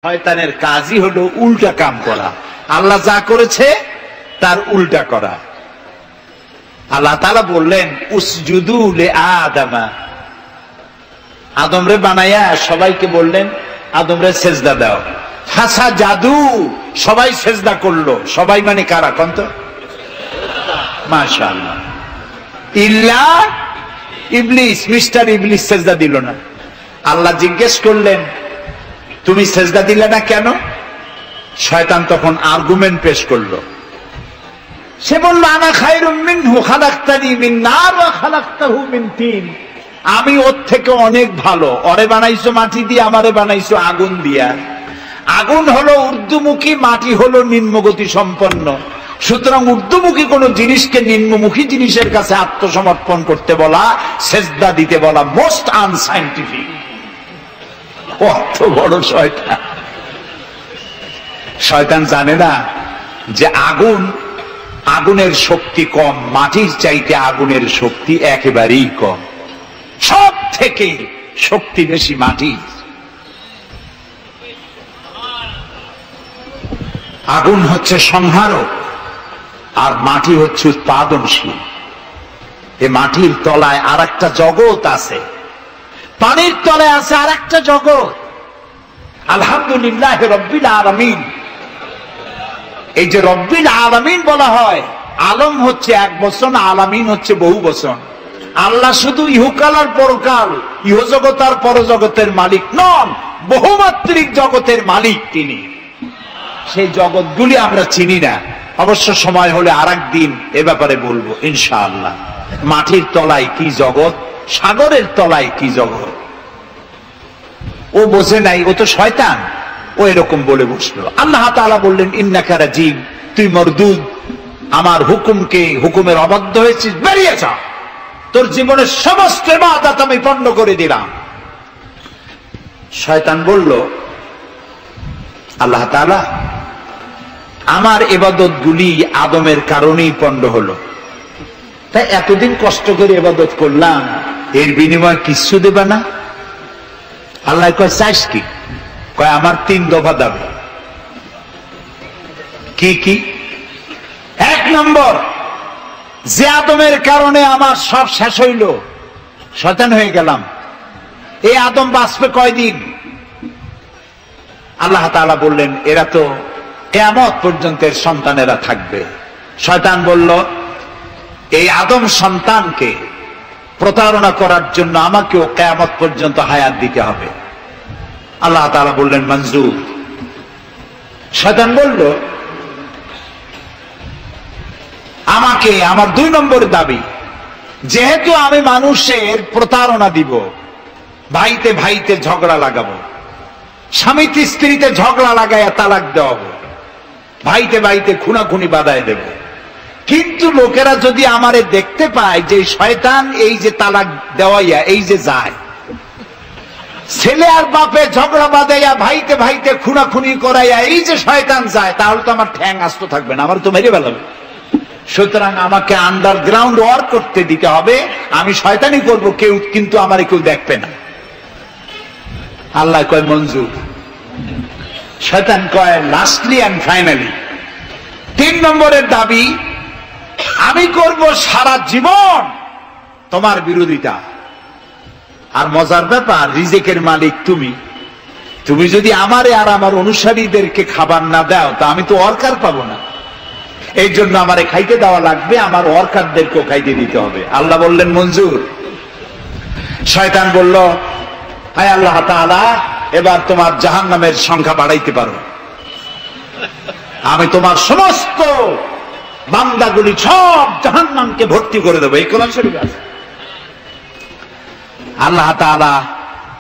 শয়তানের কাজই হলো উল্টা কাম করা, আল্লাহ যা করেছে তার উল্টা করা। আল্লাহ তাআলা বললেন উসজুদু লি আদামা, আদমরে বানায়া সবাইকে বললেন আদমরে সেজদা দাও। ফাসা জাদু, সবাই সেজদা করলো। সবাই মানে কারা কোন তো? মাশাআল্লাহ। ইল্লা ইবলিস, মিস্টার ইবলিস সেজদা দিল না। আল্লাহ জিজ্ঞেস করলেন তুমি সেজদা দিলে না কেন? শয়তান তখন আর্গুমেন্ট পেশ করলো। সে বলল আনা খায়রুম মিনহু খালাকতানি মিন নার ওয়া খালাকতাহু মিন তিন, আমি ওর থেকে অনেক ভালো। ওরে বানাইছো মাটি দিয়ে, আমারে বানাইছো আগুন দিয়া। আগুন হলো ঊর্ধ্বমুখী, মাটি হলো নিম্নগতি সম্পন্ন। সুতরাং ঊর্ধ্বমুখী কোন জিনিসকে নিম্নমুখী জিনিসের কাছে আত্মসমর্পণ করতে বলা, সেজদা দিতে বলা মোস্ট আনসাইন্টিফিক। কত বড় শয়তান! শয়তান জানে না যে আগুনের শক্তি কম, মাটির চাইতে আগুনের শক্তি একেবারেই কম। সব থেকে শক্তি বেশি মাটির। আগুন হচ্ছে সংহারক আর মাটি হচ্ছে উৎপাদনশীল। এ মাটির তলায় আর একটা জগৎ আছে, পানির তলায় আছে আর একটা জগৎ। আলহামদুলিল্লাহ রব্বিল আলামিন। এই যে রব্বিল আলামিন বলা হয়, আলম হচ্ছে এক বচন, আলামিন হচ্ছে বহু বচন। আল্লাহ শুধু ইহকাল আর পরকাল, ইহজগৎ আর পরজগতের মালিক নন, বহুমাত্রিক জগতের মালিক তিনি। সেই জগৎগুলি আমরা চিনি না। অবশ্য সময় হলে আরেকদিন এ ব্যাপারে বলবো ইনশাআল্লাহ। মাটির তলায় কি জগৎ, সাগরের তলায় কি জগৎ, ও বোঝে নাই। ও তো শয়তান, ও এরকম বলে বসলো। আল্লাহ তাআলা বললেন ইন্নাকা রাজিম, তুই মরদুদ, আমার হুকুমের অবাধ্য হয়েছিস, বেরিয়ে যা। তোর জীবনের সমস্ত ইবাদত আমি পণ্ড করে দিলাম। শয়তান বলল আল্লাহ তাআলা, আমার ইবাদত গুলি আদমের কারণেই পণ্ড হলো, তাই এতদিন কষ্ট করে ইবাদত করলাম, এর বিনিময়ে কিচ্ছু দেবে না? আল্লাহ কয় চাইস কি? কয় আমার 3 দফা দাবি। কি কি? 1 নম্বর, যে আদমের কারণে আমার সব শেষ হইল, শয়তান হয়ে গেলাম, এই আদম বাঁচবে কয়দিন? আল্লাহ তাআলা বললেন এরা তো কিয়ামত পর্যন্ত এর সন্তানেরা থাকবে। শয়তান বলল এই আদম সন্তানকে প্রতারণা করার জন্য আমাকেও কিয়ামত পর্যন্ত হায়াত দিতে হবে। আল্লাহ তাআলা বললেন মঞ্জুর। শয়তান বলল আমাকে আমার 2 নম্বর দাবি, যেহেতু আমি মানুষের প্রতারণা দিব, ভাইতে ভাইতে ঝগড়া লাগাবো, স্বামীতে স্ত্রীতে ঝগড়া লাগাইয়া তালাক দেওয়াবো, ভাইতে ভাইতে খুনাখুনি বাধায় দেব। কিন্তু লোকেরা যদি আমারে দেখতে পায় যে শয়তান এই যে তালাক দেওয়াইয়া এই যে যায়, ছেলে আর বাপে ঝগড়া বাঁধাইয়া ভাইতে ভাইতে খুনাখুনি করাইয়া এই যে শয়তান যায়, তাহলে তো আমার ঠ্যাং আস্ত থাকবে না, আমার তো মেরে ফেলাবে। সুতরাং আমাকে আন্ডারগ্রাউন্ড ওয়ার্ক করতে দিতে হবে। আমি শয়তানি করব, কেউ কিন্তু আমারে কেউ দেখবে না। আল্লাহ কয় মঞ্জুর। শয়তান কয় লাস্টলি এন্ড ফাইনালি 3 নম্বরের দাবি, আমি করব সারা জীবন তোমার বিরোধিতা। আর মজার ব্যাপার, রিজিকের মালিক তুমি। তুমি যদি আমারে আর আমার অনুসারীদেরকে খাবার না দাও, তা আমি তো ওয়ার্কার পাবো না। এই জন্য আমারে খাইতে দেওয়া লাগবে, আমার ওয়ার্কারদেরকেও খাইতে দিতে হবে। আল্লাহ বললেন মঞ্জুর। শয়তান বলল হায় আল্লাহ তাআলা, এবার তোমার জাহান্নামের সংখ্যা বাড়াইতে পারো, আমি তোমার সমস্ত বান্দাগুলি সব জাহান্নামকে ভর্তি করে দেবো। এই কোরআন শরীফে আছে। আল্লাহ তাআলা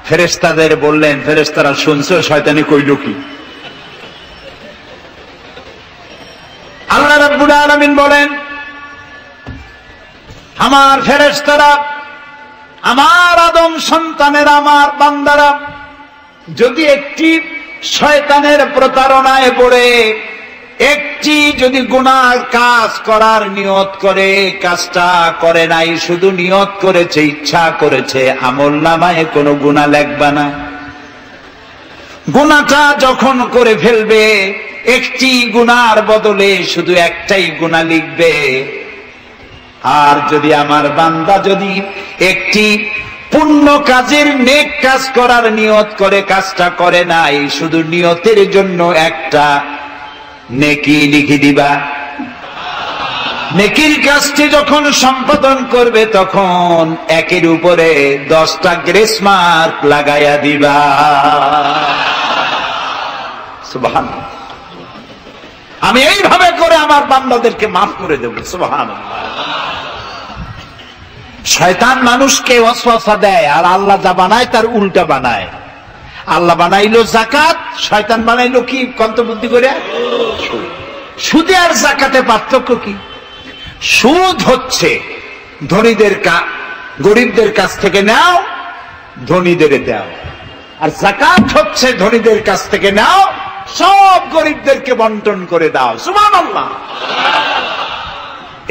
ফেরেশতাদের বললেন, ফেরেশতারা শুনছো শয়তানি কইল কি? আল্লাহ রাব্বুল আলামিন বলেন আমার ফেরেশতারা, আমার আদম সন্তানের, আমার বান্দারা যদি একটি শয়তানের প্রতারণায় পড়ে একটি যদি গুনাহ কাজ করার নিয়ত করে, কাজটা করে নাই, শুধু নিয়ত করেছে, ইচ্ছা করেছে, আমলনামায় কোনো গুনাহ লেখবা না। গুনাহটা যখন করে ফেলবে, একটি গুনার বদলে শুধু একটাই গুনাহ লিখবে। আর যদি আমার বান্দা যদি একটি পুণ্য কাজের নেক কাজ করার নিয়ত করে, কাজটা করে নাই, শুধু নিয়তের জন্য একটা নেকি লিখে দিবা। নেকির কাজটি যখন সম্পাদন করবে তখন একের উপরে 10টা গ্রেস মার্ক লাগাইয়া দিবা। সুবহানাল্লাহ। আমি এইভাবে করে আমার বান্দাদেরকে মাফ করে দেব। সুবহানাল্লাহ। শয়তান মানুষকে ওয়াসওয়াসা দেয়, আর আল্লাহ যা বানায় তার উল্টা বানায়। আল্লাহ বানাইলো জাকাত, শয়তান বানাইলো কি? কন্তবুদ্ধি করে সুদে আর জাকাতে পার্থক্য কি? সুদ হচ্ছে ধনীদের গরিবদের কাছ থেকে নাও, ধনীদের দাও। আর জাকাত হচ্ছে ধনীদের কাছ থেকে নাও, সব গরিবদেরকে বন্টন করে দাও। সুবহানাল্লাহ।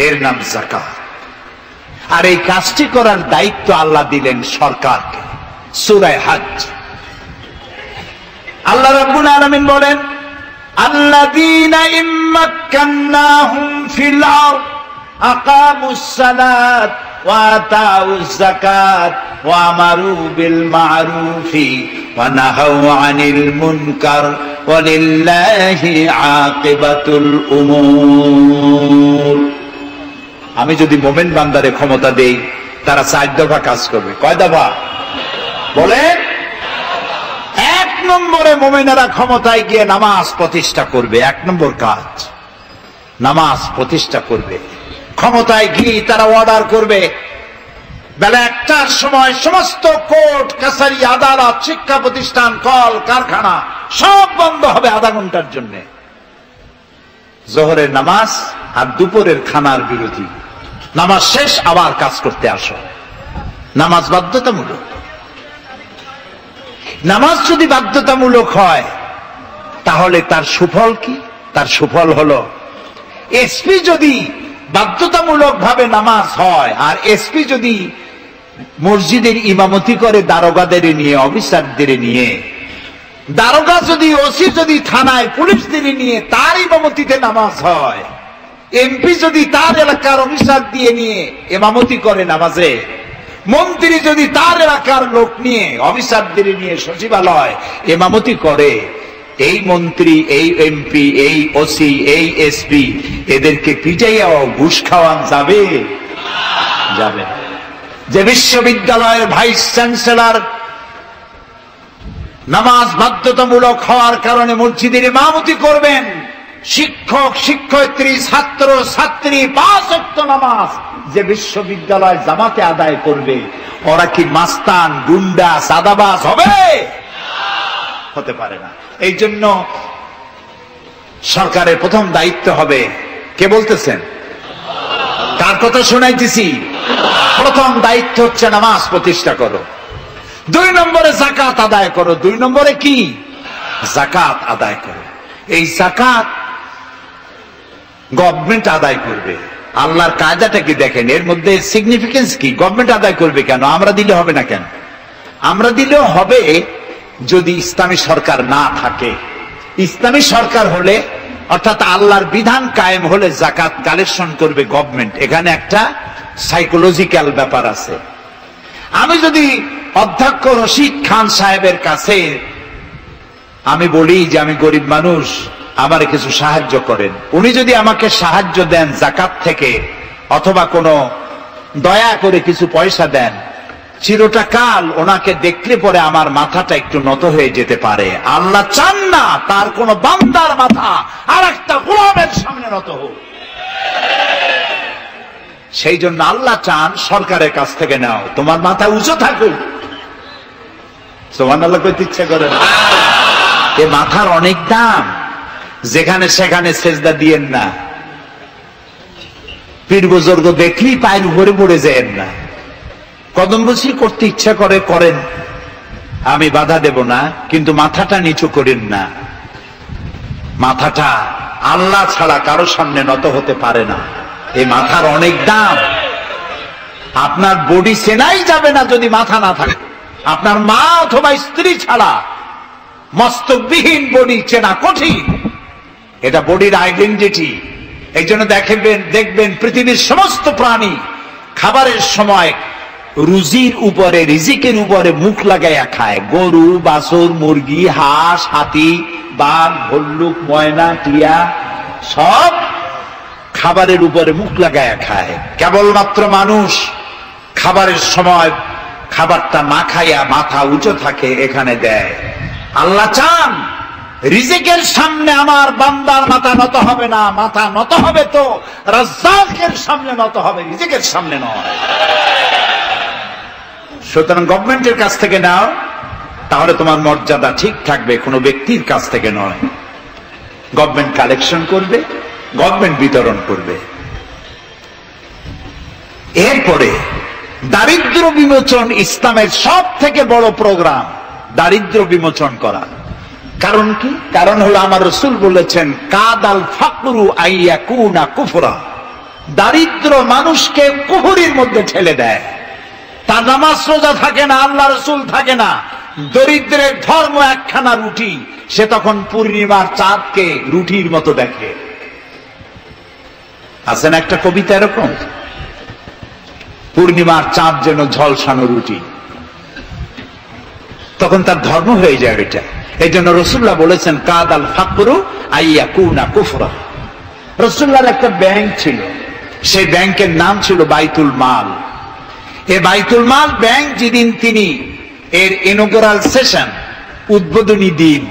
এর নাম জাকাত। আর এই কাজটি করার দায়িত্ব আল্লাহ দিলেন সরকারকে। সূরা হজ আল্লাহ রাব্বুল আলামিন বলেন, আল্লাযীনা ইম্মাক্কান্নাহুম ফিল আরদ আকামুস সালাত ওয়া আতাউজ যাকাত ওয়া আমারু বিল মা'রুফি ওয়া নাহাউ আনিল মুনকার ওয়া লিল্লাহি আকিবাতুল উমুর। আমি যদি মোমেন বান্দারে ক্ষমতা দেই, তারা 4 দফা কাজ করবে। কয় দফা বলে? 1 নম্বরে মোমেনেরা ক্ষমতায় গিয়ে নামাজ প্রতিষ্ঠা করবে। 1 নম্বর কাজ নামাজ প্রতিষ্ঠা করবে। ক্ষমতায় গিয়ে তারা অর্ডার করবে, বেলা 1টার সময় সমস্ত কোর্ট কাছারি আদালত শিক্ষা প্রতিষ্ঠান কল কারখানা সব বন্ধ হবে আধা ঘন্টার জন্য। জোহরের নামাজ আর দুপুরের খানার বিরতি। নামাজ শেষ, আবার কাজ করতে আসো। নামাজ বাধ্যতামূলক। নামাজ যদি বাধ্যতামূলক হয় তাহলে তার সুফল কি? তার সুফল হলো, এসপি যদি বাধ্যতামূলক ভাবে নামাজ হয়, আর এসপি যদি মসজিদের ইমামতি করে দারোগাদের নিয়ে, অফিসারদের নিয়ে, দারোগা যদি, ওসি যদি থানায় পুলিশদের নিয়ে তার ইমামতিতে নামাজ হয়, এমপি যদি তার এলাকার অফিসার দিয়ে নিয়ে ইমামতি করে নামাজে, মন্ত্রী যদি তার এলাকার লোক নিয়ে অফিসারদের নিয়ে সচিবালয় ইমামতি করে, এই মন্ত্রী, এই এমপি, এই ওসি, এই এসপি এদেরকে পিটাইয়াও ঘুষ খাওয়ান যাবে? যাবে। যে বিশ্ববিদ্যালয়ের ভাইস চ্যান্সেলর নামাজ বাধ্যতামূলক হওয়ার কারণে মসজিদের ইমামতি করবেন, শিক্ষক শিক্ষয়িত্রী ছাত্র ছাত্রী 5 ওয়াক্ত নামাজ যে বিশ্ববিদ্যালয় জামাতে আদায় করবে, ওরা কি মাস্তান, গুন্ডা, সাদাবাজ হবে? হতে পারে না। এই জন্য সরকারের প্রথম দায়িত্ব হবে, কে বলতেছেন? কার কথা শোনাইতেছি? প্রথম দায়িত্ব হচ্ছে নামাজ প্রতিষ্ঠা করো। 2 নম্বরে যাকাত আদায় করো। 2 নম্বরে কি? যাকাত আদায় করো। এই যাকাত গভর্নমেন্ট আদায় করবে। আল্লাহর কায়দাটা কি দেখেন, এর মধ্যে সিগনিফিকেন্স কি? গভর্নমেন্ট আদায় করবে কেন? আমরা দিলে হবে না কেন? আমরা দিলেও হবে যদি ইসলামী সরকার না থাকে। ইসলামী সরকার হলে, অর্থাৎ আল্লাহর বিধান কায়েম হলে যাকাত কালেকশন করবে গভর্নমেন্ট। এখানে একটা সাইকোলজিক্যাল ব্যাপার আছে। আমি যদি অধ্যক্ষ রশিদ খান সাহেবের কাছে আমি বলি যে আমি গরিব মানুষ, আমার কিছু সাহায্য করেন, উনি যদি আমাকে সাহায্য দেন যাকাত থেকে, অথবা কোনো দয়া করে কিছু পয়সা দেন, চিরটা কাল ওনাকে দেখলে পরে আমার মাথাটা একটু নত হয়ে যেতে পারে। আল্লাহ চান না তার কোন বান্দার মাথা আর একটা গোলামের সামনে নত হোক। সেই জন্য আল্লাহ চান সরকারের কাছ থেকে নাও, তোমার মাথা উঁচু থাকুক। সুবহানাল্লাহ কইতে ইচ্ছা করে না? এ মাথার অনেক দাম, যেখানে সেখানে সেজদা দিয়েন না। পীর বুজুর্গ দেখলেই পায়ের উপরে পড়ে যায়েন না। কদম বসি করতে ইচ্ছা করে করেন, আমি বাধা দেব না, কিন্তু মাথাটা নিচু করেন না। মাথাটা আল্লাহ ছাড়া কারো সামনে নত হতে পারে না। এই মাথার অনেক দাম। আপনার বডি চেনাই যাবে না যদি মাথা না থাকে। আপনার মা অথবা স্ত্রী ছাড়া মস্তকবিহীন বডি চেনা কঠিন, এটা বডির আইডেন্টিটি। এই জন্য দেখবেন পৃথিবীর সমস্ত প্রাণী খাবারের সময় রুজির উপরে, রিজিকের উপরে মুখ লাগাইয়া খায়। গরু, বাছুর, মুরগি, হাঁস, হাতি, বাঘ, ভল্লুক, ময়না, টিয়া সব খাবারের উপরে মুখ লাগাইয়া খায়। কেবলমাত্র মানুষ খাবারের সময় খাবারটা না খাইয়া মাথা উঁচু থাকে, এখানে দেয়। আল্লাহ চান রিজিকের সামনে আমার বান্দার মাথা নত হবে না, মাথা নত হবে তো রাজ্জাকের সামনে নত হবে, রিজিকের সামনে নয়। সুতরাং গভর্নমেন্টের কাছ থেকে নাও, তাহলে তোমার মর্যাদা ঠিক থাকবে, কোনো ব্যক্তির কাছ থেকে নয়। গভর্নমেন্ট কালেকশন করবে, গভর্নমেন্ট বিতরণ করবে। এরপরে দারিদ্র বিমোচন ইসলামের সব থেকে বড় প্রোগ্রাম, দারিদ্র বিমোচন করা। কারণ কি? কারণ হলো আমার রাসূল বলেছেন, কাদাল ফাকরু আইয়াকুনা কুফরা, দারিদ্র মানুষকে কুফরির মধ্যে ঠেলে দেয়। তার নামাজ রোজা থাকে না, আল্লাহ রাসূল থাকে না। দরিদ্রের ধর্ম একখানা রুটি, সে তখন পূর্ণিমার চাঁদকে রুটির মতো দেখে। আছেন একটা কবিতা এরকম, পূর্ণিমার চাঁদ যেন ঝলসানো রুটি, তখন তার ধর্ম হয়ে যায় এটা। এই জন্য রাসূলুল্লাহ বলেছেন, কাদাল ফাকরু আইয়াকুনা কুফরা। রাসূলুল্লাহর একটা ব্যাংক ছিল, সেই ব্যাংকের নাম ছিল বাইতুল মাল। এই বাইতুল মাল ব্যাংক যেদিন তিনি এর ইনঅগ্রাল সেশন, উদ্বোধনী দিন,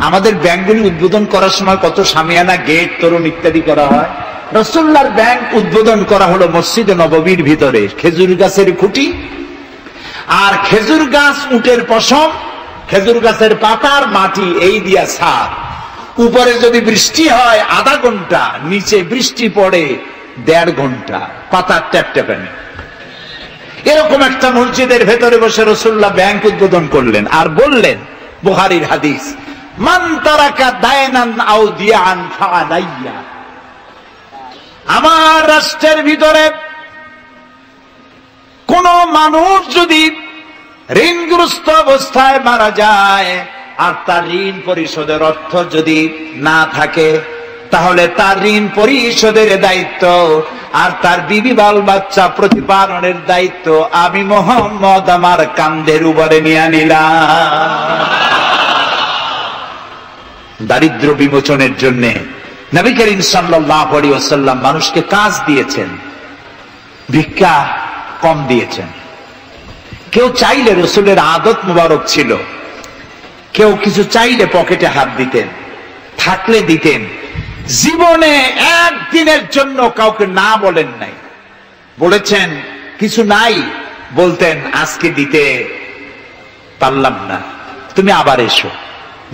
আমাদের ব্যাংকগুলি উদ্বোধন করার সময় কত সামিয়ানা, গেট, তোরণ ইত্যাদি করা হয়। রাসূলুল্লাহর ব্যাংক উদ্বোধন করা হলো মসজিদে নববীর ভিতরে, খেজুর গাছের খুঁটি আর খেজুর গাছ, উটের পশম, খেজুর গাছের পাতার মাটি, এই দিয়া ছাদ। উপরে যদি বৃষ্টি হয় আধা ঘন্টা, নিচে বৃষ্টি পড়ে 1.5 ঘন্টা, পাতার ট্যাপট্যাপানি। এরকম একটা মসজিদের ভেতরে বসে রাসূলুল্লাহ ব্যাংক উদ্বোধন করলেন আর বললেন, বুখারীর হাদিস, মান তারাকা দায়নান আও দিয়ান ফাআলাইয়া। আমার রাষ্ট্রের ভিতরে কোন মানুষ যদি ঋণগ্রস্ত অবস্থায় মারা যায় আর তার ঋণ পরিশোধের অর্থ যদি না থাকে, তাহলে তার ঋণ পরিশোধের দায়িত্ব আর তার বিবি বাল বাচ্চা প্রতিপালনের দায়িত্ব আমি মুহাম্মদ আমার কাঁধের উপরে নিয়ে নিলাম। দারিদ্র বিমোচনের জন্য নবী করিম সাল্লাল্লাহু আলাইহি ওয়াসাল্লাম মানুষকে কাজ দিয়েছেন, ভিক্ষা কম দিয়েছেন। কেউ চাইলে, রাসূলের আদত মুবারক ছিল, কেউ কিছু চাইলে পকেটে হাত দিতেন, থাকলে দিতেন। জীবনে একদিনের জন্য কাউকে না বলেন নাই। বলেছেন কিছু নাই, বলতেন আজকে দিতে পারলাম না, তুমি আবার এসো,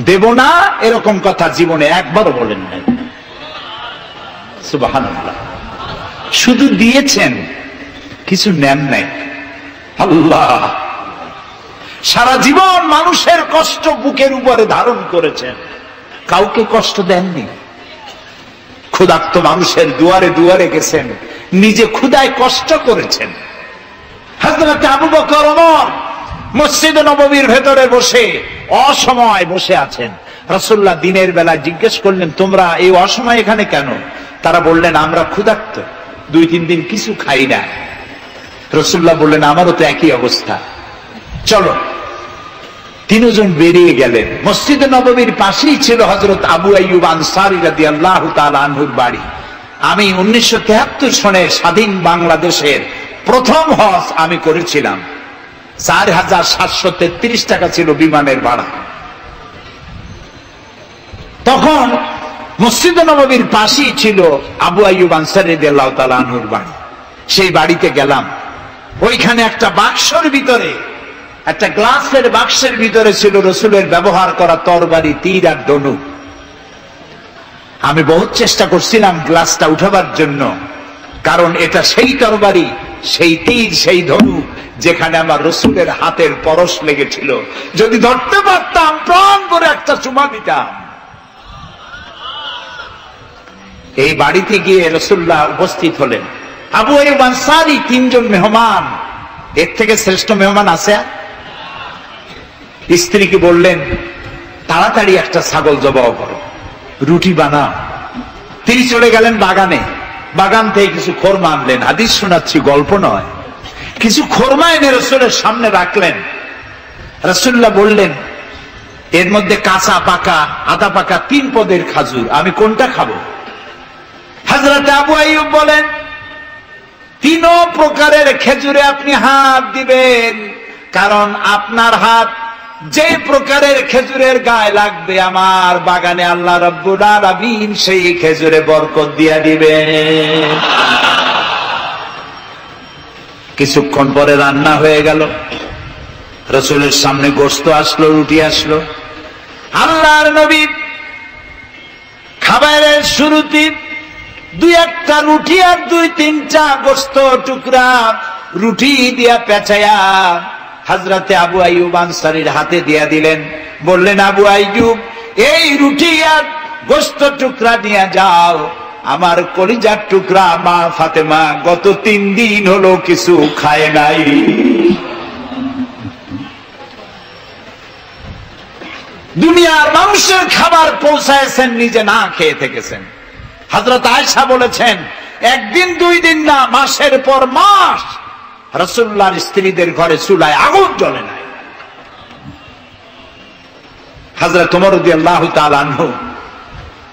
দেব না, এরকম কথা জীবনে একবারও বলেন নাই। সুবহানাল্লাহ। শুধু দিয়েছেন, কিছু নেন নাই। আল্লাহ সারা জীবন মানুষের কষ্ট বুকের উপরে ধারণ করেছেন, কাউকে কষ্ট দেননি। ক্ষুধার্ত মানুষের দুয়ারে দুয়ারে গেছেন, নিজে ক্ষুধায় কষ্ট করেছেন। হযরত আবু বকর, ওমর মসজিদে নববীর ভেতরে বসে অসময় বসে আছেন। রাসূলুল্লাহ দিনের বেলা জিজ্ঞেস করলেন, তোমরা এই অসময় এখানে কেন? তারা বললেন, আমরা ক্ষুধার্ত, 2-3 দিন কিছু খাই না। রাসূলুল্লাহ বললেন, আমারও তো একই অবস্থা, চলো। 3 জন বেরিয়ে গেলেন। মসজিদে নববীর পাশেই ছিল হযরত আবু আইয়ুব আনসারী রাদিয়াল্লাহু তাআলা আনহুর বাড়ি। আমি 1973 সনে স্বাধীন বাংলাদেশের প্রথম হজ আমি করেছিলাম। 4733 টাকা ছিল বিমানের ভাড়া। তখন মসজিদে নববীর পাশেই ছিল আবু আইয়ুব আনসারী রাদিয়াল্লাহু তাআলা আনহুর বাড়ি। সেই বাড়িতে গেলাম, ওইখানে একটা বাক্সের ভিতরে, একটা গ্লাসের বাক্সের ভিতরে ছিল রাসূলের ব্যবহার করা তরবারি, তীর আর ধনুক। আমি বহুত চেষ্টা করছিলাম গ্লাসটা উঠাবার জন্য, কারণ এটা সেই তরবারি, সেই তীর, সেই ধনুক যেখানে আমার রাসূলের হাতের পরশ লেগেছিল। যদি ধরতে পারতাম প্রাণ করে একটা চুমা দিতাম। এই বাড়িতে গিয়ে রাসূলুল্লাহ উপস্থিত হলেন। আবু আইয়ুব আনসারী 3 জন মেহমান, এর থেকে শ্রেষ্ঠ মেহমান আছে? স্ত্রীকে বললেন, তাড়াতাড়ি একটা ছাগল জবাও করো, রুটি বানাও। তিনি চলে গেলেন বাগানে, বাগান থেকে কিছু খোরমা আনলেন। হাদিস শোনাচ্ছি, গল্প নয়। কিছু খোরমা এনে রসুলের সামনে রাখলেন। রাসূলুল্লাহ বললেন, এর মধ্যে কাঁচা পাকা আধা পাকা 3 পদের খাজুর, আমি কোনটা খাবো? হযরত আবু আইয়ুব বলেন, 3 প্রকারের খেজুরে আপনি হাত দিবেন, কারণ আপনার হাত যে প্রকারের খেজুরের গায়ে লাগবে আমার বাগানে আল্লাহ রাব্বুল আলামিন সেই খেজুরে বরকত দিয়া দিবেন। কিছুক্ষণ পরে রান্না হয়ে গেল, রাসূলের সামনে গোশত আসলো, রুটি আসলো। আল্লাহর নবী খাবারের শুরুতে 2-1টা রুটি আর 2-3টা গোশত টুকরা রুটি দিয়া পেঁচায়া হযরতে আবু আইয়ুব আনসারীর হাতে দিয়া দিলেন। বললেন, আবু আইয়ুব, এই রুটি আর গোশত টুকরা নিয়ে যাও, আমার কলিজার টুকরা মা ফাতেমা গত 3 দিন হলো কিছু খায় নাই। দুনিয়ার মানুষের খাবার পৌঁছায়ছেন, নিজে না খেয়ে থেকেছেন। হযরত আয়েশা বলেছেন, 1 দিন 2 দিন না, মাসের পর মাস রাসূলুল্লাহর স্ত্রীদের ঘরে চুলায় আগুন জ্বলে নাই। হযরত ওমর রাদিয়াল্লাহু তাআলা আনহু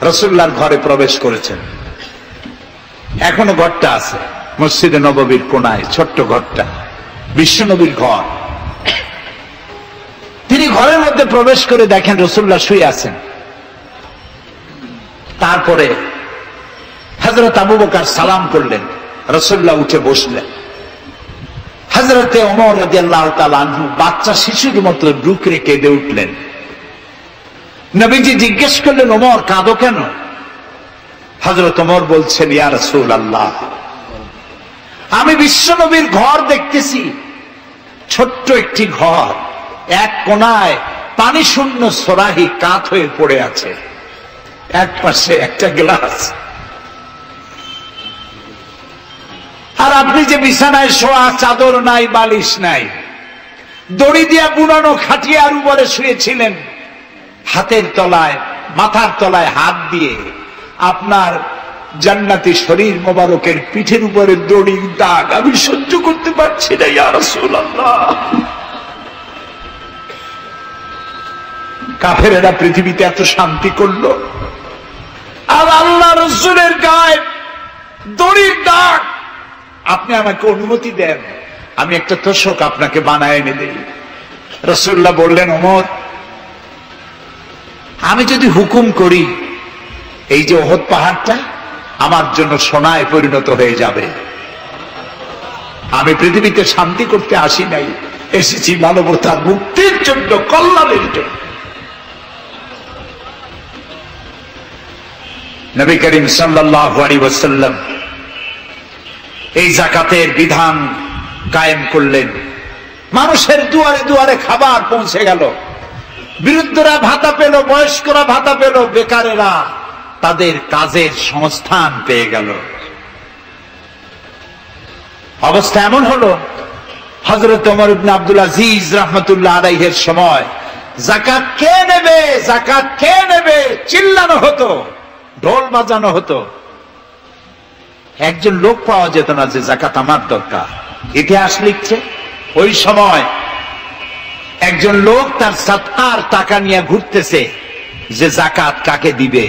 রাসূলুল্লাহর ঘরে প্রবেশ করেছেন। এখনো ঘরটা আছে, মসজিদে নববীর কোনায় ছোট্ট ঘরটা, বিশ্বনবীর ঘর। তিনি ঘরের মধ্যে প্রবেশ করে দেখেন রাসূলুল্লাহ শুয়ে আছেন। তারপরে হযরত আবু বকর সালাম করলেন, রাসূলুল্লাহ উঠে বসলেন। হযরতে ওমর রাদিয়াল্লাহু তাআলা আনহু বাচ্চা শিশুর মতো ডুকরে কেঁদে উঠলেন। নবীজি জিজ্ঞেস করলেন, ওমর কাঁদো কেন? হযরত ওমর বলছেন, ইয়া রাসূলুল্লাহ, আমি বিশ্বনবীর ঘর দেখতেছি, ছোট্ট একটি ঘর, এক কোনায় পানি শূন্য সরাহি কাত হয়ে পড়ে আছে, এক পাশে একটা গ্লাস, আর আপনি যে বিছানায় শোয়া, চাদর নাই, বালিশ নাই, দড়ি দিয়া বুনানো খাটিয়ার উপরে শুয়েছিলেন, হাতের তলায় মাথার তলায় হাত দিয়ে আপনার জান্নাতি শরীর মোবারকের পিঠের উপরে দড়ির দাগ আমি সহ্য করতে পারছি না ইয়া রাসূলুল্লাহ। কাফেরেরা পৃথিবীতে এত শান্তি করলো, আর আল্লাহ রাসূলের গায়ে দড়ির দাগ। আপনি আমাকে অনুমতি দেন, আমি একটা তোশক আপনাকে বানায় এনে দেই। রাসূলুল্লাহ বললেন, ওমর, আমি যদি হুকুম করি, এই যে উহুদ পাহাড়টা আমার জন্য সোনায় পরিণত হয়ে যাবে। আমি পৃথিবীতে শান্তি করতে আসি নাই, এসেছি মানবতার মুক্তির জন্য, কল্যাণের জন্য। নবী করিম সাল্লাল্লাহু আলাইহি ওয়াসাল্লাম এই যাকাতের বিধান কায়েম করলেন। মানুষের দুয়ারে দুয়ারে খাবার পৌঁছে গেল, বৃদ্ধরা ভাতা পেল, বয়স্করা ভাতা পেল, বেকারেরা তাদের কাজের সংস্থান পেয়ে গেল। অবস্থা এমন হলো, হযরত ওমর ইবনে আব্দুল আজিজ রাহমাতুল্লাহ আলাইহির সময় যাকাত কে নেবে, যাকাত কে নেবে চিল্লানো হতো, ঢোল বাজানো হতো। একজন লোক পাওয়া যেত না যে যাকাত আমার দরকার। ইতিহাস লিখছে, ওই সময় একজন লোক তার সাদকার টাকা নিয়ে ঘুরতেছে যে যাকাত কাকে দিবে।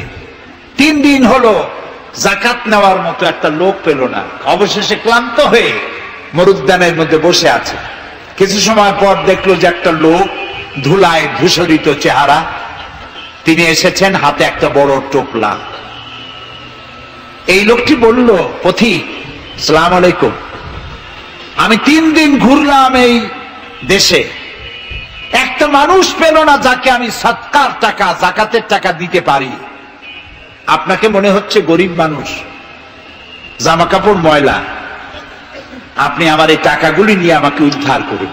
3 দিন হলো যাকাত নেওয়ার মতো একটা লোক পেল না। অবশেষে ক্লান্ত হয়ে মরুদ্যানের মধ্যে বসে আছে। কিছু সময় পর দেখলো যে একটা লোক, ধুলায় ধূসরিত চেহারা, তিনি এসেছেন, হাতে একটা বড় টোপলা। এই লোকটি বলল, পথিক, আসসালামু আলাইকুম, আমি 3 দিন ঘুরলাম এই দেশে, একটা মানুষ পেল না যাকে আমি সদকার টাকা, যাকাতের টাকা দিতে পারি। আপনাকে মনে হচ্ছে গরিব মানুষ, জামা কাপড় ময়লা, আপনি আমার এই টাকাগুলি নিয়ে আমাকে উদ্ধার করুন।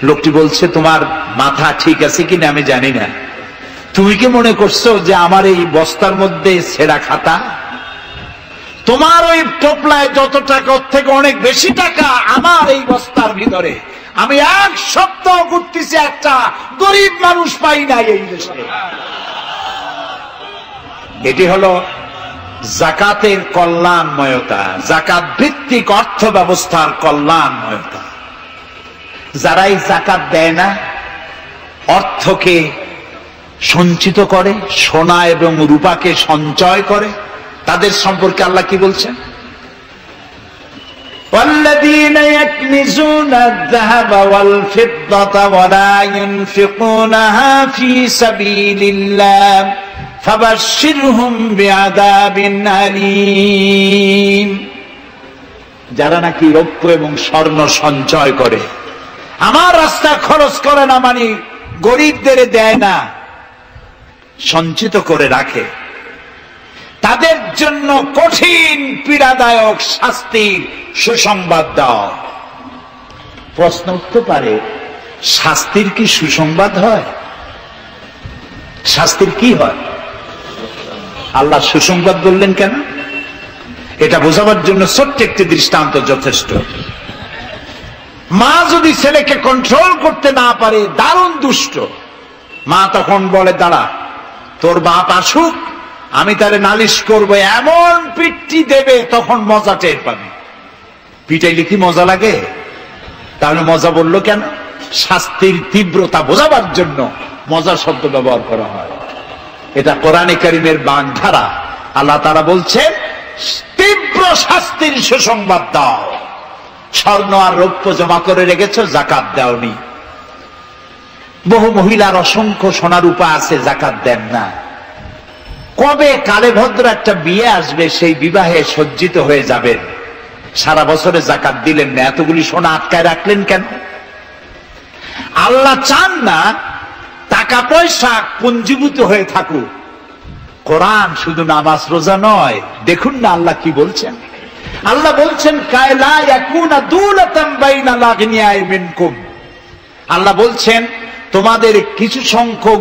লোকটি বলছে, তোমার মাথা ঠিক আছে কিনা আমি জানি না, তুমি কি মনে করছো যে আমার এই বস্তার মধ্যে ছেঁড়া খাতা? তোমার ওই টোপলায় যত টাকা, ওর থেকে অনেক বেশি টাকা আমার এই বস্তার ভিতরে। আমি এক সপ্তাহ ঘুরতেছি, একটা গরিব মানুষ পাই নাই এই দেশে। এটি হলো যাকাতের কল্যাণময়তা, যাকাত ভিত্তিক অর্থ ব্যবস্থার কল্যাণময়তা। যারাই যাকাত দেয় না, অর্থকে সঞ্চিত করে, সোনা এবং রূপাকে সঞ্চয় করে, তাদের সম্পর্কে আল্লাহ কি বলছেন? والذين يكنزون الذهب والفضة ولا ينفقونها في سبيل الله فبشرهم بعذاب أليم। যারা নাকি রৌপ্য এবং স্বর্ণ সঞ্চয় করে, আমার রাস্তায় খরচ করে না, মানে গরিবদের দেয় না, সঞ্চিত করে রাখে, তাদের জন্য কঠিন পীড়াদায়ক শাস্তির সুসংবাদ দাও। প্রশ্ন উঠতে পারে, শাস্তির কি সুসংবাদ হয়? শাস্তির কি হয়? আল্লাহ সুসংবাদ বললেন কেন? এটা বোঝাবার জন্য ছোট্ট একটি দৃষ্টান্ত যথেষ্ট। মা যদি ছেলেকে কন্ট্রোল করতে না পারে, দারুণ দুষ্ট, মা তখন বলে, দাঁড়া, তোর বাপ আসুক, আমি তারে নালিশ করব, এমন পিটটি দেবে তখন মজা টের পাবে। পিটাইলে কি মজা লাগে? তাহলে মজা বললো কেন? শাস্তির তীব্রতা বোঝাবার জন্য মজা শব্দ ব্যবহার করা হয়। এটা কোরআনে কারীমের বাগধারা। আল্লাহ তাআলা বলছেন, তীব্র শাস্তির সুসংবাদ দাও। স্বর্ণ আর রৌপ্য জমা করে রেখেছ, যাকাত দাওনি। বহু মহিলার অসংখ্য সোনা রূপা আছে, যাকাত দেন না। কবে কালে ভদ্র একটা বিয়ে আসবে, সেই বিবাহে সজ্জিত হয়ে যাবেন, সারা বছরে যাকাত দিলেন না, এতগুলি সোনা আটকায় রাখলেন কেন? আল্লাহ চান না টাকা পয়সা পুঞ্জীভূত হয়ে থাকুক। কোরআন শুধু নামাজ রোজা নয়, দেখুন না আল্লাহ কি বলছেন। আল্লাহ বলছেন, কায়লা ইয়াকুনা দুলাতাম বাইনাল আগনিয়াই মিনকুম। আল্লাহ বলছেন, তোমাদের কিছু সংখ্যক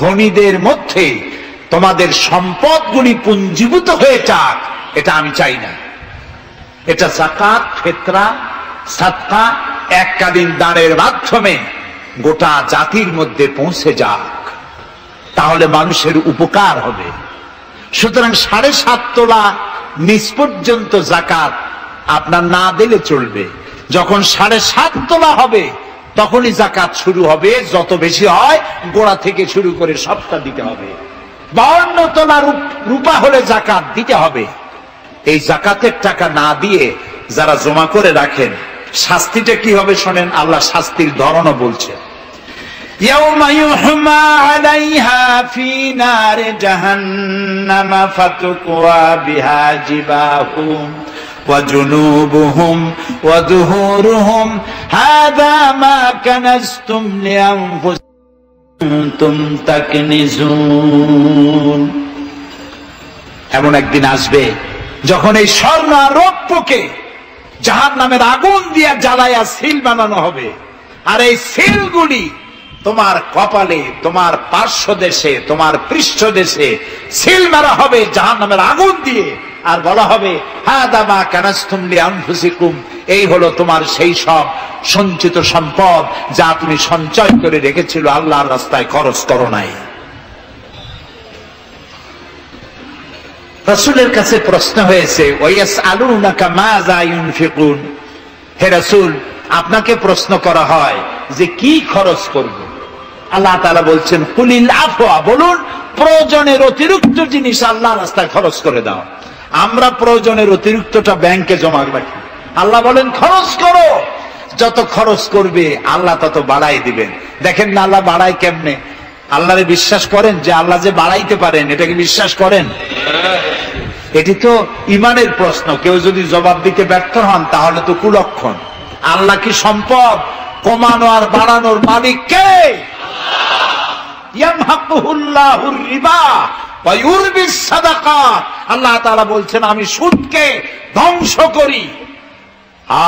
ধনীদের মধ্যে তোমাদের সম্পদগুলি পুঞ্জীভূত হয়ে যাক, এটা আমি চাই না। এটা যাকাত, ফিতরা, সাদকা, এককালীন দানের মাধ্যমে গোটা জাতির মধ্যে পৌঁছে যাক, তাহলে মানুষের উপকার হবে। সুতরাং 7.5 তোলা নিচ পর্যন্ত যাকাত আপনার না দিলে চলবে। যখন 7.5 তোলা হবে তখনই যাকাত শুরু হবে। যত বেশি হয় গোড়া থেকে শুরু করে সবটা দিতে হবে। 52 তোলা রূপা হলে যাকাত দিতে হবে। এই যাকাতের টাকা না দিয়ে যারা জমা করে রাখেন, শাস্তিটা কি হবে শোনেন। আল্লাহ শাস্তির ধরনও বলছে, ইয়াউমা ইউহমা আলাইহা ফি নারে জাহান্নাম ফাতুকওয়া বিহা জিবাহুম ওয়া জুনুবুহুম ওয়া যুহুরুহুম হাযা মা কানাজতুম লিআনফুসিকুম তাকনিজুন। এমন একদিন আসবে যখন এই স্বর্ণ আর রৌপ্যকে জাহান্নামের আগুন দিয়ে জ্বালায়া সিল বানানো হবে, আর এই সিলগুলি তোমার কপালে, তোমার পার্শ্বদেশে, তোমার পৃষ্ঠদেশে সিল মারা হবে জাহান্নামের আগুন দিয়ে, আর বলা হবে, হাযা মা কানাজতুম লিআনফুসিকুম, এই হলো তোমার সেই সব সঞ্চিত সম্পদ যা তুমি সঞ্চয় করে রেখেছিল, আল্লাহর রাস্তায় খরচ করো নাই। রাসূলের কাছে প্রশ্ন হয়েছে, ওয়ায়াসআলুনাকা মাযা ইউনফিকুন, হে রাসূল, আপনাকে প্রশ্ন করা হয় যে কি খরচ করব। আল্লাহ তাআলা বলছেন, কুলিল আফওয়া, বলুন প্রয়োজনের অতিরিক্ত জিনিস আল্লাহর রাস্তায় খরচ করে দাও। আমরা প্রয়োজনের অতিরিক্তটা ব্যাংকে জমা রাখি। আল্লাহ বলেন খরচ করো, যত খরচ করবে আল্লাহ তত বাড়াই দিবেন। দেখেন না আল্লাহ বাড়ায় কেমনে? আল্লাহরে বিশ্বাস করেন যে আল্লাহ যে বাড়াইতে পারেন, এটাকে বিশ্বাস করেন? এটি তো ইমানের প্রশ্ন। কেউ যদি জবাব দিতে ব্যর্থ হন তাহলে তো কুলক্ষণ। আল্লাহ কি সম্পদ কমানো আর বাড়ানোর মালিক কে? ইয়ামহাকুহুল্লাহুর রিবা ওয়া ইউরবিস সাদাকাত। আল্লাহ তাআলা বলছেন, আমি সুদকে ধ্বংস করি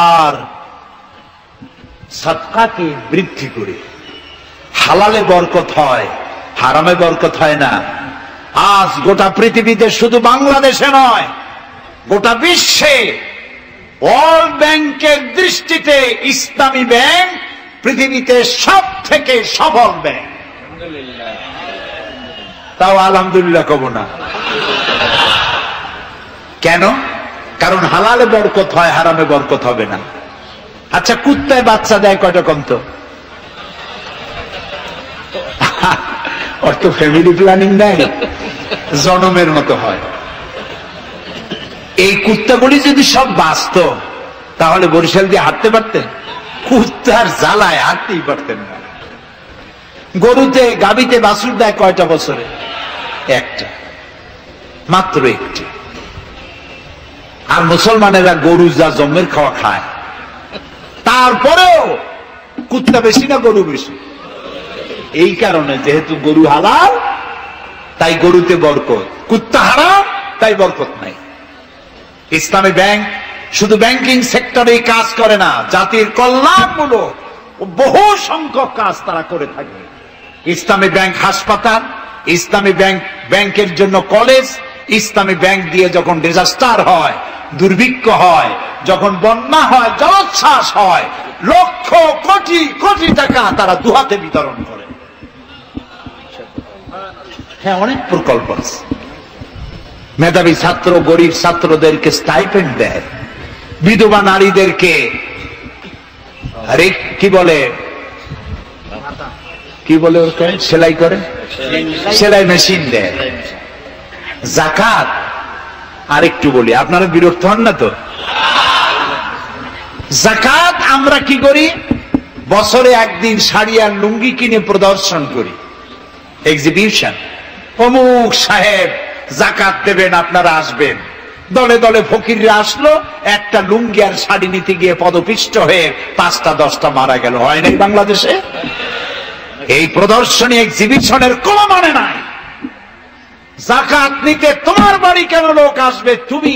আর সাদকাকে বৃদ্ধি করি। হালালে বরকত হয়, হারামে বরকত হয় না। আজ গোটা পৃথিবীতে, শুধু বাংলাদেশে নয়, গোটা বিশ্বে ওয়ার্ল্ড ব্যাংকের দৃষ্টিতে ইসলামী ব্যাংক পৃথিবীতে সব থেকে সফল ব্যাংক। তাও আলহামদুলিল্লাহ কব না। কেন? কারণ হালালে বরকত হয়, হারামে বরকত হবে না। আচ্ছা, কুত্তায় বাচ্চা দেয় কয়টা কম তো? ওর তো ফ্যামিলি প্ল্যানিং নাই, জনমের মতো হয়। এই কুত্তাগুলি যদি সব বাঁচত তাহলে বরিশাল দিয়ে হাঁটতে পারতেন? কুত্তার জ্বালায় হাঁটতেই পারতেন না। গরুতে, গাভীতে বাছুর দেয় কয়টা বছরে? একটা, মাত্র একটি। আর মুসলমানেরা গরু যা জন্মের খাওয়া খায়, তারপরেও কুত্তা বেশি না গরু বেশি? এই কারণে যেহেতু গরু হালাল তাই গরুতে বরকত, কুত্তা হারাম তাই বরকত নাই। ইসলামী ব্যাংক শুধু ব্যাংকিং সেক্টরে কাজ করে না, জাতির কল্যাণমূলক বহু সংখ্যক কাজ তারা করে থাকে। ইসলামী ব্যাংক হাসপাতাল, ইসলামী ব্যাংক ব্যাংকের জন্য কলেজ, ইসলামী ব্যাংক দিয়ে যখন ডিজাস্টার হয়, দুর্ভিক্ষ হয়, যখন বন্যা হয়, জলোচ্ছ্বাস হয়, লক্ষ কোটি কোটি টাকা তারা দুহাতে বিতরণ করে। হ্যাঁ, অনেক প্রকল্প আছে। মেধাবী ছাত্র, গরিব ছাত্রদেরকে স্টাইপেন্ড দেয়, বিধবা নারীদেরকে আরে কি বলে ওকে সেলাই করে, সেলাই মেশিন দেয়। যাকাত, আরেকটু বলি, আপনারা বিরক্ত হন না তো? যাকাত আমরা কি করি? বছরে একদিন শাড়ি আর লুঙ্গি কিনে প্রদর্শন করি, এক্সিবিশন। অমুক সাহেব যাকাত দেবেন, আপনারা আসবেন। দলে দলে ফকিররা আসলো, একটা লুঙ্গি আর শাড়ি নিতে গিয়ে পদপিষ্ট হয়ে 5টা 10টা মারা গেল। হয় নাই বাংলাদেশে? এই প্রদর্শনী এক্সিবিশনের কোনো মানে নাই। যাকাত নিতে তোমার বাড়ি কেন লোক আসবে? তুমি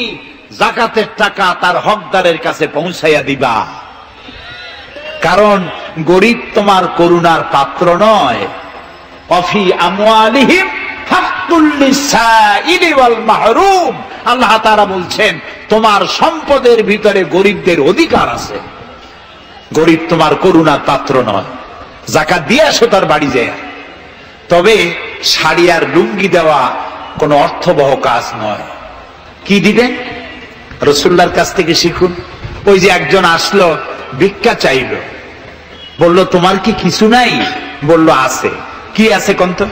যাকাতের টাকা তার হকদারের কাছে পৌঁছাইয়া দিবা। কারণ গরিব তোমার করুণার পাত্র নয়। অফি আমওয়ালিহিম হাক্কুল লিসাইলি ওয়াল মাহরুম, আল্লাহ তাআলা বলছেন তোমার সম্পদের ভিতরে গরিবদের অধিকার আছে। গরিব তোমার করুণার পাত্র নয়। যাকাত দিয়ে আসো তার বাড়ি যায়। তবে শাড়ি আর লুঙ্গি দেওয়া কোন অর্থবহ কাজ নয়। কি দিবেন? রাসূলুল্লাহর কাছ থেকে শিখুন। ওই যে একজন আসলো, ভিক্ষা চাইল, বলল তোমার কি কিছু নাই? বলল আছে। কি আছে কোন তো?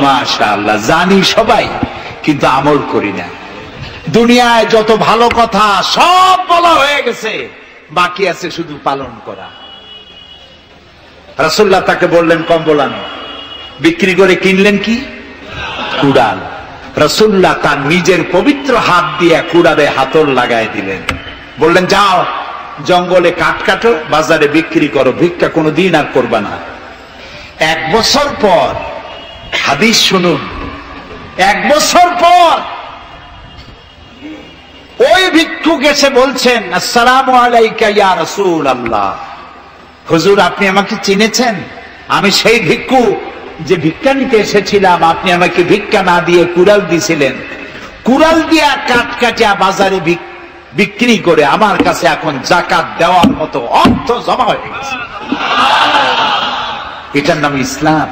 মাশাআল্লাহ, জানি সবাই, কিন্তু আমল করি না। দুনিয়ায় যত ভালো কথা সব বলা হয়ে গেছে, বাকি আছে শুধু পালন করা। রাসূলুল্লাহ তাকে বললেন কম্বল আনো। বিক্রি করে কিনলেন কি? কুড়াল। রাসূলুল্লাহ তার নিজের পবিত্র হাত দিয়ে কুড়ালে হাতল লাগাই দিলেন। বললেন যাও জঙ্গলে কাঠ কাটো, বাজারে বিক্রি করো, ভিক্ষা কোনোদিন আর করবা না। 1 বছর পর, হাদিস শুনুন, 1 বছর পর ওই ভিক্ষুক এসে বলছেন আসসালামু আলাইকা ইয়া রাসূলুল্লাহ, হুজুর আপনি আমাকে চিনেছেন? আমি সেই ভিক্ষুক যে ভিক্ষা নিতে এসেছিলাম, আপনি আমাকে ভিক্ষা না দিয়ে কুড়াল দিয়েছিলেন। কুড়াল দিয়া কাঠ কাটিয়া বাজারে বিক্রি করে আমার কাছে এখন যাকাত দেওয়ার মতো অর্থ জমা হয়ে গেছে। এটার নাম ইসলাম।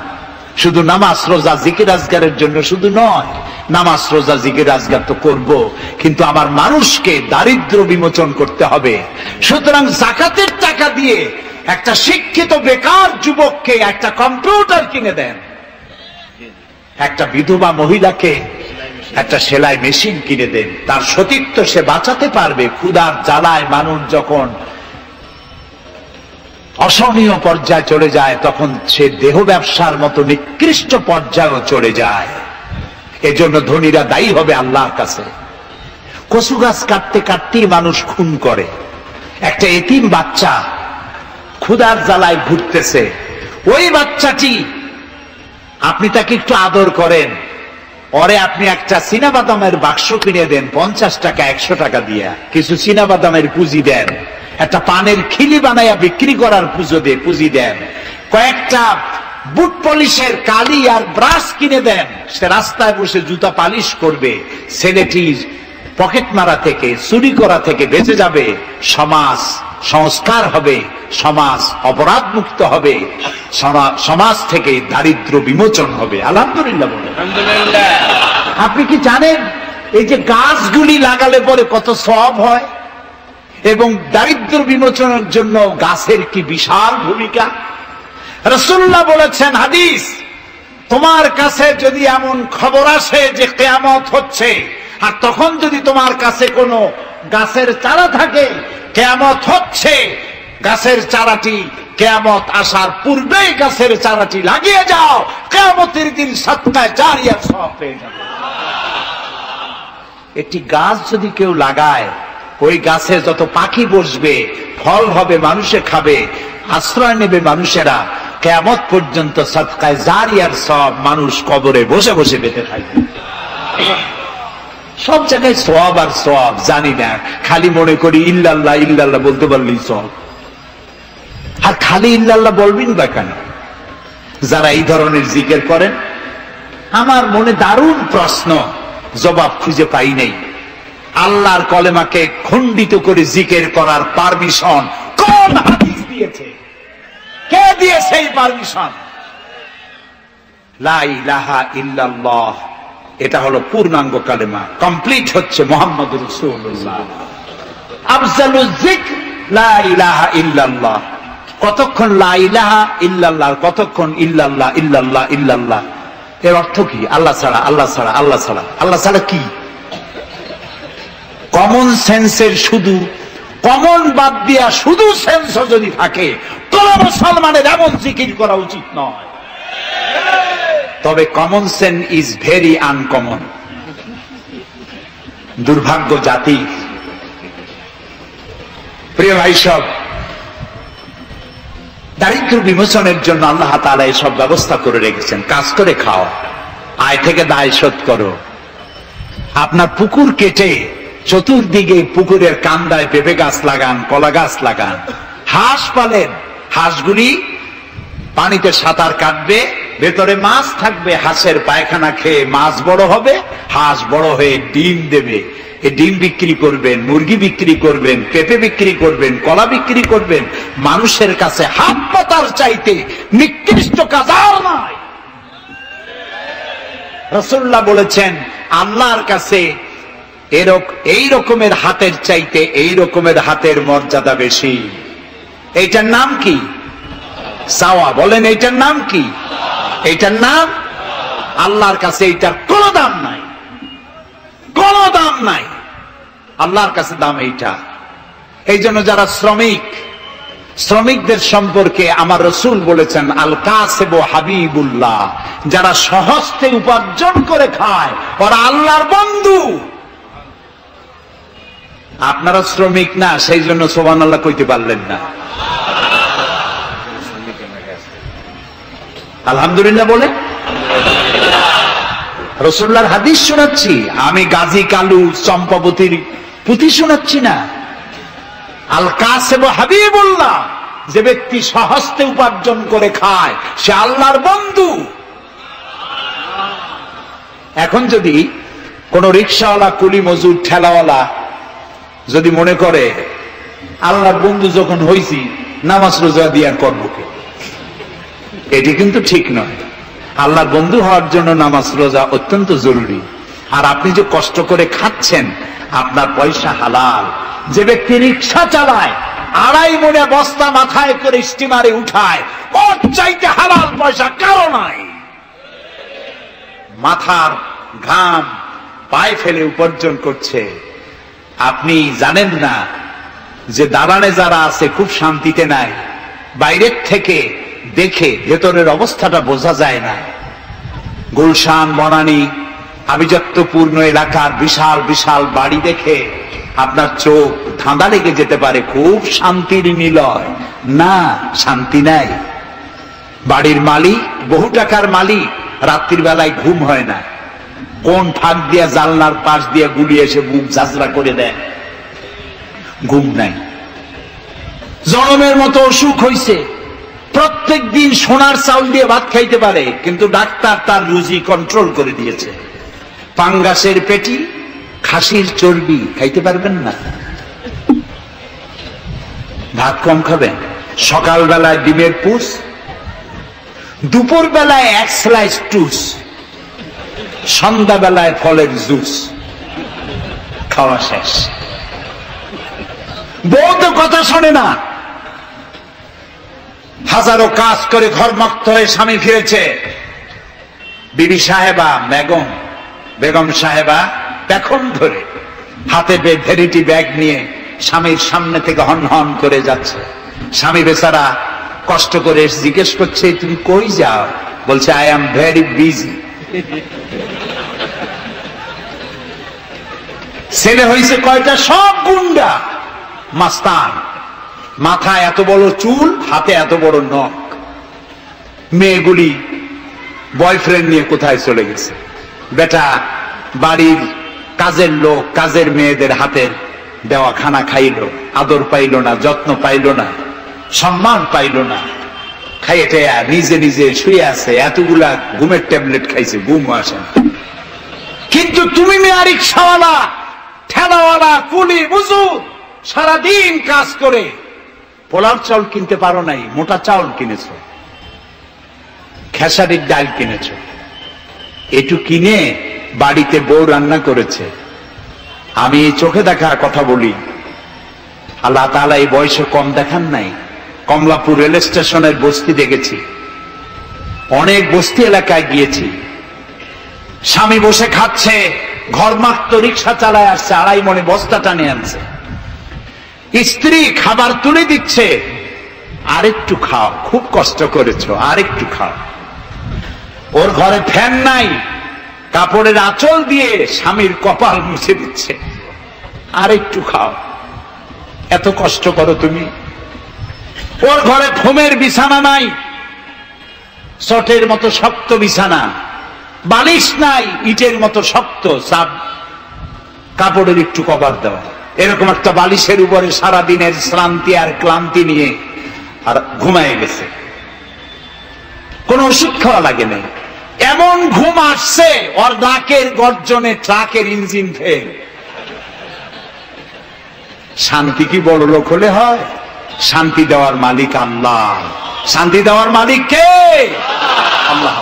শুধু নামাজ রোজা জিকির আজগারের জন্য শুধু নয়, নামাজ রোজা জিকির আজগার তো করব, কিন্তু আমার মানুষকে দারিদ্র বিমোচন করতে হবে। সুতরাং যাকাতের টাকা দিয়ে একটা শিক্ষিত বেকার যুবককে একটা কম্পিউটার কিনে দেন, একটা বিধবা মহিলাকে একটা সেলাই মেশিন কিনে দেন, তার সতীত্ব সে বাঁচাতে পারবে। ক্ষুধার জ্বালায় মানুষ যখন অসহনীয় পর্যায়ে চলে যায়, তখন সে দেহ ব্যবসার মতো নিকৃষ্ট পর্যায়েও চলে যায়। এজন্য ধনীরা দায়ী হবে আল্লাহর কাছে। কচু গাছ কাটতে কাটতেই মানুষ খুন করে। একটা এতিম বাচ্চা ক্ষুধার জ্বালায় ঘুরতেছে, ওই বাচ্চাটি আপনি তাকে একটু আদর করেন, ওরে আপনি একটা চীনাবাদামের বাক্স কিনে দেন 50 টাকা 100 টাকা দিয়া, কিছু চীনাবাদামের পুঁজি দেন, একটা পানের খিলি বানাইয়া বিক্রি করার পুঁজি দেন, কয়েকটা বুট পলিশের কালি আর ব্রাশ কিনে দেন, সে রাস্তায় বসে জুতা পালিশ করবে, ছেলেটি পকেট মারা থেকে চুরি করা থেকে বেঁচে যাবে। সমাজ সংস্কার হবে, সমাজ অপরাধ মুক্ত হবে, সমাজ থেকে দারিদ্র বিমোচন হবে। আলহামদুলিল্লাহ বলেন। আপনি কি জানেন এই যে গাছগুলি লাগালে পরে কত সওয়াব হয়, এবং দারিদ্র বিমোচনের জন্য গাছের কি বিশাল ভূমিকা। রাসূলুল্লাহ বলেছেন হাদিস, তোমার কাছে যদি এমন খবর আসে যে কিয়ামত হচ্ছে, আর তখন যদি তোমার কাছে কোনো গাছের চারা থাকে, কিয়ামত হচ্ছে, গাছের চারাটি কিয়ামত আসার পূর্বেই গাছের চারাটি লাগিয়ে যাও, কিয়ামতের দিন সাদকায়ে জারিয়ার সওয়াব পেয়ে যাবে। একটি গাছ যদি কেউ লাগায়, ওই গাছে যত পাখি বসবে, ফল হবে, মানুষে খাবে, আশ্রয় নেবে মানুষেরা, কিয়ামত পর্যন্ত সাদকায়ে জারিয়ার সওয়াব মানুষ কবরে বসে বসে পেতে থাকবে। সব জায়গায় সওয়াব আর সওয়াব জানি না, খালি মনে করি ইল্লাল্লাহ ইল্লাল্লাহ বলতে পারলেই সওয়াব। আর খালি ইল্লাল্লাহ বলবেন বা কেন? যারা এই ধরনের জিকির করেন, আমার মনে দারুণ প্রশ্ন, জবাব খুঁজে পাই নাই। আল্লাহর কলেমাকে খণ্ডিত করে জিকির করার পারমিশন কোন হাদিস দিয়েছে? কে দিয়েছে এই পারমিশন? লা ইলাহা ইল্লাল্লাহ, এটা হলো পূর্ণাঙ্গ কালেমা, কমপ্লিট হচ্ছে মুহাম্মদুর রাসূলুল্লাহ। আফজালুজ যিকর লা ইলাহা ইল্লাল্লাহ। কতক্ষণ লা ইলাহা ইল্লাল্লাহ, কতক্ষণ ইল্লাল্লাহ ইল্লাল্লাহ ইল্লাল্লাহ। এর অর্থ কি? আল্লাহ ছাড়া, আল্লাহ ছাড়া, আল্লাহ ছাড়া। আল্লাহ ছাড়া কি? কমন সেন্সের শুধু কমন বাদ দিয়া শুধু সেন্স যদি থাকে, কোন মুসলমানের এমন জিকির করা উচিত নয়। তবে common sense is very uncommon. দুর্ভাগ্য জাতি। প্রিয় ভাই সব, দারিদ্র বিমোচনের জন্য আল্লাহ তাআলা এসব ব্যবস্থা করে রেখেছেন। কাজ করে খাও, আয় থেকে দায় শোধ করো। আপনার পুকুর কেটে চতুর্দিকে পুকুরের কান্দায় পেঁপে গাছ লাগান, কলা গাছ লাগান। হাঁস পালেন, হাঁসগুলি পানিতে সাঁতার কাটবে, ভেতরে মাছ থাকবে, হাঁসের পায়খানা খেয়ে মাছ বড় হবে, হাঁস বড় হয়ে ডিম দেবে। এই ডিম বিক্রি করবেন, মুরগি বিক্রি করবেন, পেঁপে বিক্রি করবেন, কলা বিক্রি করবেন। মানুষের কাছে হাত পাতার চাইতে নিকৃষ্ট কাজ আর নাই। রাসূলুল্লাহ বলেছেন, আল্লাহর কাছে এই রকমের হাতের চাইতে এই রকমের হাতের মর্যাদা বেশি। এইটার নাম কি? চাওয়া। বলেন এইটার নাম কি? এইটার নাম আল্লাহর কাছে এইটার কোনো দাম নাই, কোনো দাম নাই। আল্লাহর কাছে দাম এইটা। এই জন্য যারা শ্রমিকদের সম্পর্কে আমার রাসূল বলেছেন, আল কাসিব হাবিবুল্লাহ, যারা সহস্তে উপার্জন করে খায় ওরা আল্লাহর বন্ধু। আপনারা শ্রমিক না, সেই জন্য সুবহানাল্লাহ কইতে পারলেন না। আলহামদুলিল্লাহ বলে। রাসূলুল্লাহর হাদিস শোনাচ্ছি, আমি গাজী কালু চম্পাবতীর পুঁথি শোনাচ্ছি না। আল কাসিব হাবিবুল্লাহ, যে ব্যক্তি সহস্তে উপার্জন করে খায় সে আল্লাহর বন্ধু। এখন যদি কোন রিকশাওয়ালা, কুলি মজুর, ঠেলাওয়ালা যদি মনে করে আল্লাহর বন্ধু যখন হইছি নামাজ রোজা দিয়ে আর করবো কে, এটি কিন্তু ঠিক নয়। আল্লাহর বন্ধু হওয়ার জন্য নামাজ রোজা অত্যন্ত জরুরি। আর আপনি যে কষ্ট করে খাচ্ছেন, আপনার পয়সা হালাল। যে ব্যক্তি রিকশা চালায়, 2.5 মনে বস্তা মাথায় করে স্টিমারে উঠায়, ওর চাইতে হালাল পয়সা কারো নাই। মাথার ঘাম পায়ে ফেলে উপার্জন করছে। আপনি জানেন না যে দালানে যারা আছে খুব শান্তিতে নাই। বাইরের থেকে দেখে ভেতরের অবস্থাটা বোঝা যায় না। গুলশান, বনানী, আভিজাত্যপূর্ণ এলাকার বিশাল বিশাল বাড়ি দেখে আপনার চোখ ধাঁধা লেগে যেতে পারে, খুব শান্তির নিলয়। না, শান্তি নাই। বাড়ির মালিক, বহু টাকার মালিক, রাত্রির বেলায় ঘুম হয় না। কোন ফাঁক দিয়া জানলার পাশ দিয়ে গুলি এসে বুক ঝাঁঝরা করে দেয়, ঘুম নাই। জনমের মতো অসুখ হইছে, প্রত্যেক দিন সোনার চাউল দিয়ে ভাত খাইতে পারে, কিন্তু ডাক্তার তার রুজি কন্ট্রোল করে দিয়েছে। পাঙ্গাসের পেটি, খাসির চর্বি খাইতে পারবেন না। ভাত কম খাবেন, সকালবেলায় ডিমের পুষ, দুপুর বেলায় এক স্লাইস টুস, সন্ধ্যাবেলায় ফলের জুস, খাওয়া শেষ। বউ তো কথা শোনে না, হাজারো কাজ করে ঘরমুক্ত হয়ে স্বামী ফিরেছে। বিবি সাহেবা বেগম সাহেবা পেখম ধরে হাতে ভেরিটি ব্যাগ নিয়ে স্বামীর সামনে থেকে হন হন করে যাচ্ছে। স্বামী বেচারা কষ্ট করে জিজ্ঞেস করছে, তুমি কই যাও? বলছে, আই এম ভেরি বিজি। ছেলে হয়েছে কয়টা? সব গুন্ডা মাস্তান, মাথায় এত বড় চুল, হাতে এত বড় নখ। মেয়েগুলি বয়ফ্রেন্ড নিয়ে কোথায় চলে গেছে? বেটা বাড়ির কাজের লোক, কাজের মেয়েদের হাতের দেওয়া খানা খাইল, আদর পাইল না, যত্ন পাইল না, সম্মান পাইল না, খাইয়ে নিজে নিজে শুয়ে আছে। এতগুলা ঘুমের ট্যাবলেট খাইছে, ঘুমও আসে না। কিন্তু তুমি মেয়ে রিক্সাওয়ালা, ঠেলাওয়ালা, কুলি মজুর, সারাদিন কাজ করে পোলার চাউল কিনতে পারো নাই, মোটা চাউল কিনেছো, খেসারির ডাল কিনেছো। একটু কিনে বাড়িতে বউ রান্না করেছে। আমি চোখে দেখা কথা বলি, আল্লাহ তাআলা এই বয়সে কম দেখান নাই। কমলাপুর রেল স্টেশনের বস্তি দেখেছি, অনেক বস্তি এলাকায় গিয়েছি। স্বামী বসে খাচ্ছে, ঘরমাক্ত রিক্সা চালায় আসছে, 2.5 মণে বস্তা টানে আনছে। স্ত্রী খাবার তুলে দিচ্ছে, আরেকটু খাও, খুব কষ্ট করেছো, আরেকটু খাও। ওর ঘরে ফ্যান নাই, কাপড়ের আঁচল দিয়ে স্বামীর কপাল মুছে দিচ্ছে, আরেকটু খাও, এত কষ্ট করো তুমি। ওর ঘরে ফোমের বিছানা নাই, চটের মতো শক্ত বিছানা, বালিশ নাই, ইটের মতো শক্ত, সাব কাপড়ের একটু কভার দেওয়া। এরকম একটা বালিশের উপরে সারাদিনের শ্রান্তি আর ক্লান্তি নিয়ে আর ঘুমায় গেছে। কোন ওষুধ খাওয়া লাগে নাই, এমন ঘুম আসছে ওর নাকের গর্জনে ট্রাকের ইঞ্জিন ফেল। শান্তি কি বড় লোক হলে হয়? শান্তি দেওয়ার মালিক আল্লাহ। শান্তি দেওয়ার মালিক কে? আল্লাহ।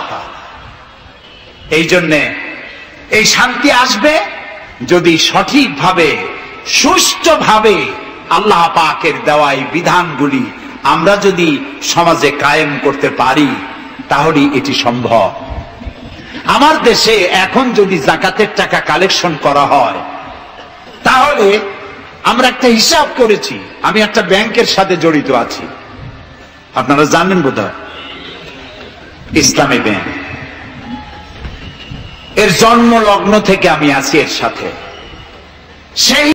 এই জন্যে এই শান্তি আসবে যদি সঠিকভাবে, সুষ্ঠুভাবে আল্লাহ পাকের দেওয়া এই বিধানগুলি আমরা যদি সমাজে কায়েম করতে পারি, তাহলেই এটি সম্ভব। আমার দেশে এখন যদি যাকাতের টাকা কালেকশন করা হয়, তাহলে আমরা একটা হিসাব করেছি। আমি একটা ব্যাংকের সাথে জড়িত আছি, আপনারা জানেন বোধহয়, ইসলামী ব্যাংক। এর জন্ম লগ্ন থেকে আমি আছি এর সাথে। সেই